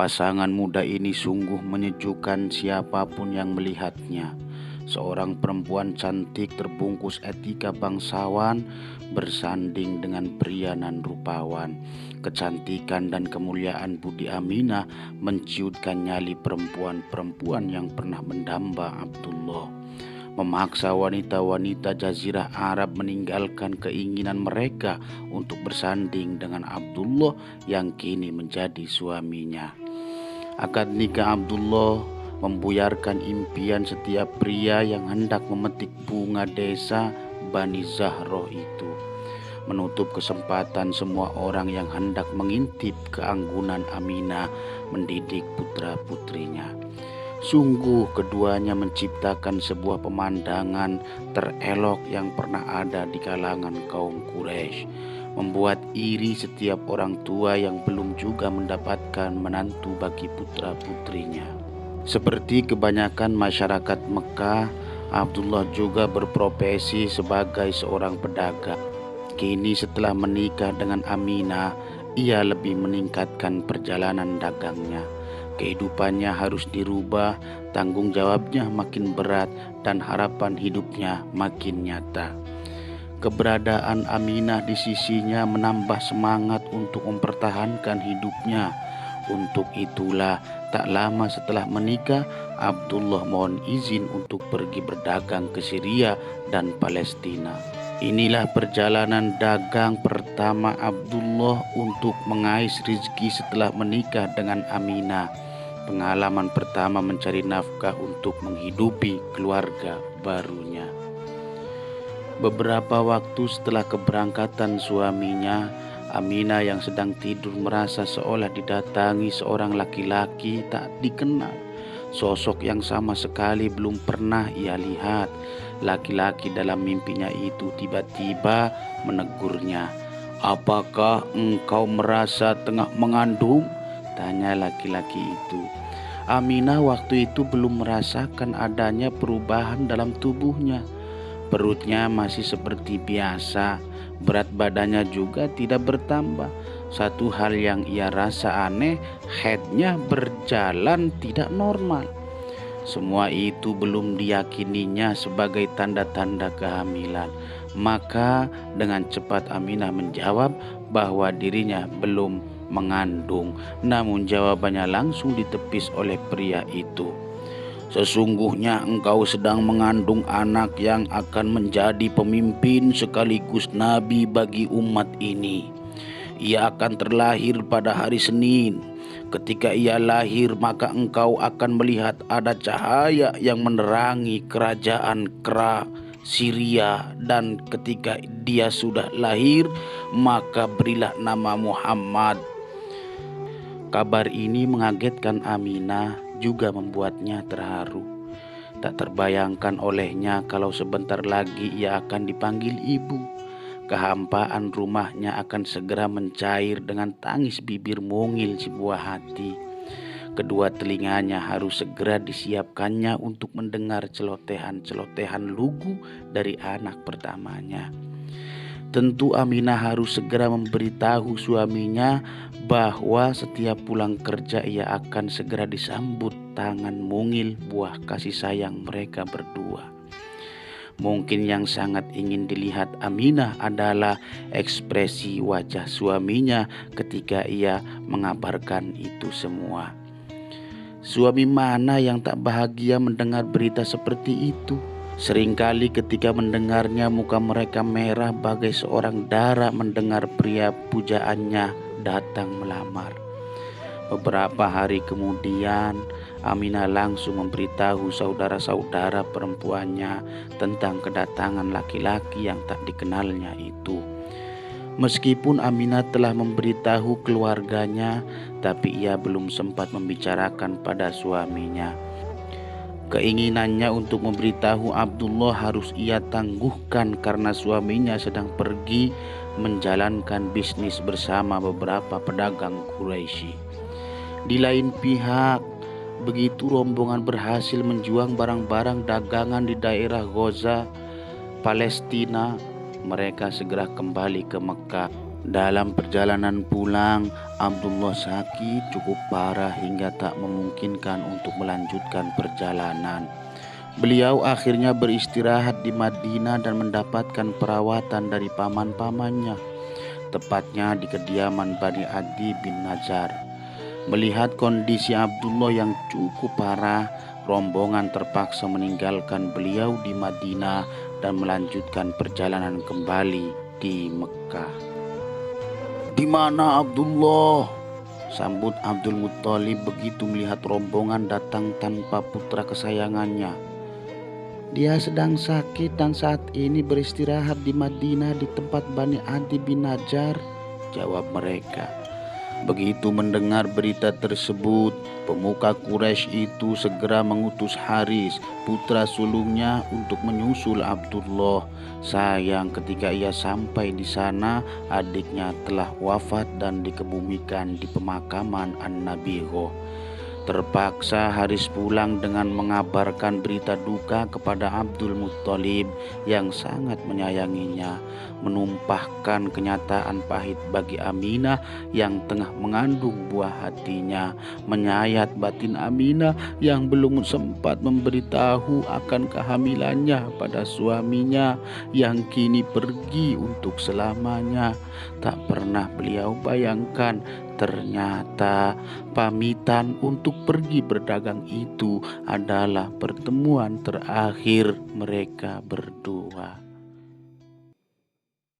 Pasangan muda ini sungguh menyejukkan siapapun yang melihatnya. Seorang perempuan cantik terbungkus etika bangsawan bersanding dengan pria nan rupawan. Kecantikan dan kemuliaan budi Aminah menciutkan nyali perempuan-perempuan yang pernah mendamba Abdullah, memaksa wanita-wanita Jazirah Arab meninggalkan keinginan mereka untuk bersanding dengan Abdullah yang kini menjadi suaminya. Akad nikah Abdullah membuyarkan impian setiap pria yang hendak memetik bunga desa Bani Zahroh itu, menutup kesempatan semua orang yang hendak mengintip keanggunan Aminah mendidik putra-putrinya. Sungguh keduanya menciptakan sebuah pemandangan terelok yang pernah ada di kalangan kaum Quraisy, membuat iri setiap orang tua yang belum juga mendapatkan menantu bagi putra-putrinya. Seperti kebanyakan masyarakat Mekah, Abdullah juga berprofesi sebagai seorang pedagang. Kini setelah menikah dengan Aminah, ia lebih meningkatkan perjalanan dagangnya. Kehidupannya harus dirubah, tanggung jawabnya makin berat, dan harapan hidupnya makin nyata. Keberadaan Aminah di sisinya menambah semangat untuk mempertahankan hidupnya. Untuk itulah, tak lama setelah menikah, Abdullah mohon izin untuk pergi berdagang ke Syria dan Palestina. Inilah perjalanan dagang pertama Abdullah untuk mengais rezeki setelah menikah dengan Aminah. Pengalaman pertama mencari nafkah untuk menghidupi keluarga barunya. Beberapa waktu setelah keberangkatan suaminya, Aminah yang sedang tidur merasa seolah didatangi seorang laki-laki tak dikenal. Sosok yang sama sekali belum pernah ia lihat. Laki-laki dalam mimpinya itu tiba-tiba menegurnya. "Apakah engkau merasa tengah mengandung?" tanya laki-laki itu. Aminah waktu itu belum merasakan adanya perubahan dalam tubuhnya. Perutnya masih seperti biasa, berat badannya juga tidak bertambah. Satu hal yang ia rasa aneh, haidnya berjalan tidak normal. Semua itu belum diyakininya sebagai tanda-tanda kehamilan. Maka dengan cepat Aminah menjawab bahwa dirinya belum mengandung. Namun jawabannya langsung ditepis oleh pria itu. "Sesungguhnya engkau sedang mengandung anak yang akan menjadi pemimpin sekaligus nabi bagi umat ini. Ia akan terlahir pada hari Senin. Ketika ia lahir, maka engkau akan melihat ada cahaya yang menerangi kerajaan Kra Syria, dan ketika dia sudah lahir, maka berilah nama Muhammad." Kabar ini mengagetkan Aminah, juga membuatnya terharu. Tak terbayangkan olehnya kalau sebentar lagi ia akan dipanggil ibu. Kehampaan rumahnya akan segera mencair dengan tangis bibir mungil si buah hati. Kedua telinganya harus segera disiapkannya untuk mendengar celotehan-celotehan lugu dari anak pertamanya. Tentu Aminah harus segera memberitahu suaminya bahwa setiap pulang kerja ia akan segera disambut tangan mungil buah kasih sayang mereka berdua. Mungkin yang sangat ingin dilihat Aminah adalah ekspresi wajah suaminya ketika ia mengabarkan itu semua. Suami mana yang tak bahagia mendengar berita seperti itu? Seringkali ketika mendengarnya muka mereka merah bagai seorang dara mendengar pria pujaannya datang melamar. Beberapa hari kemudian, Aminah langsung memberitahu saudara-saudara perempuannya tentang kedatangan laki-laki yang tak dikenalnya itu. Meskipun Aminah telah memberitahu keluarganya, tapi ia belum sempat membicarakan pada suaminya. Keinginannya untuk memberitahu Abdullah harus ia tangguhkan karena suaminya sedang pergi menjalankan bisnis bersama beberapa pedagang Quraisy. Di lain pihak, begitu rombongan berhasil menjual barang-barang dagangan di daerah Gaza, Palestina, mereka segera kembali ke Mekah Dalam perjalanan pulang, Abdullah sakit cukup parah hingga tak memungkinkan untuk melanjutkan perjalanan. Beliau akhirnya beristirahat di Madinah dan mendapatkan perawatan dari paman-pamannya, tepatnya di kediaman Bani Adi bin Najjar. Melihat kondisi Abdullah yang cukup parah, rombongan terpaksa meninggalkan beliau di Madinah dan melanjutkan perjalanan kembali di Mekah. "Di mana Abdullah?" sambut Abdul Muthalib begitu melihat rombongan datang tanpa putra kesayangannya. "Dia sedang sakit dan saat ini beristirahat di Madinah di tempat Bani Adi bin Najjar," jawab mereka. Begitu mendengar berita tersebut, pemuka Quraisy itu segera mengutus Haris, putra sulungnya, untuk menyusul Abdullah. Sayang, ketika ia sampai di sana, adiknya telah wafat dan dikebumikan di pemakaman An-Nabihoh. Terpaksa Haris pulang dengan mengabarkan berita duka kepada Abdul Muthalib yang sangat menyayanginya, menumpahkan kenyataan pahit bagi Aminah yang tengah mengandung buah hatinya, menyayat batin Aminah yang belum sempat memberitahu akan kehamilannya pada suaminya yang kini pergi untuk selamanya. Tak pernah beliau bayangkan ternyata pamitan untuk pergi berdagang itu adalah pertemuan terakhir mereka berdua.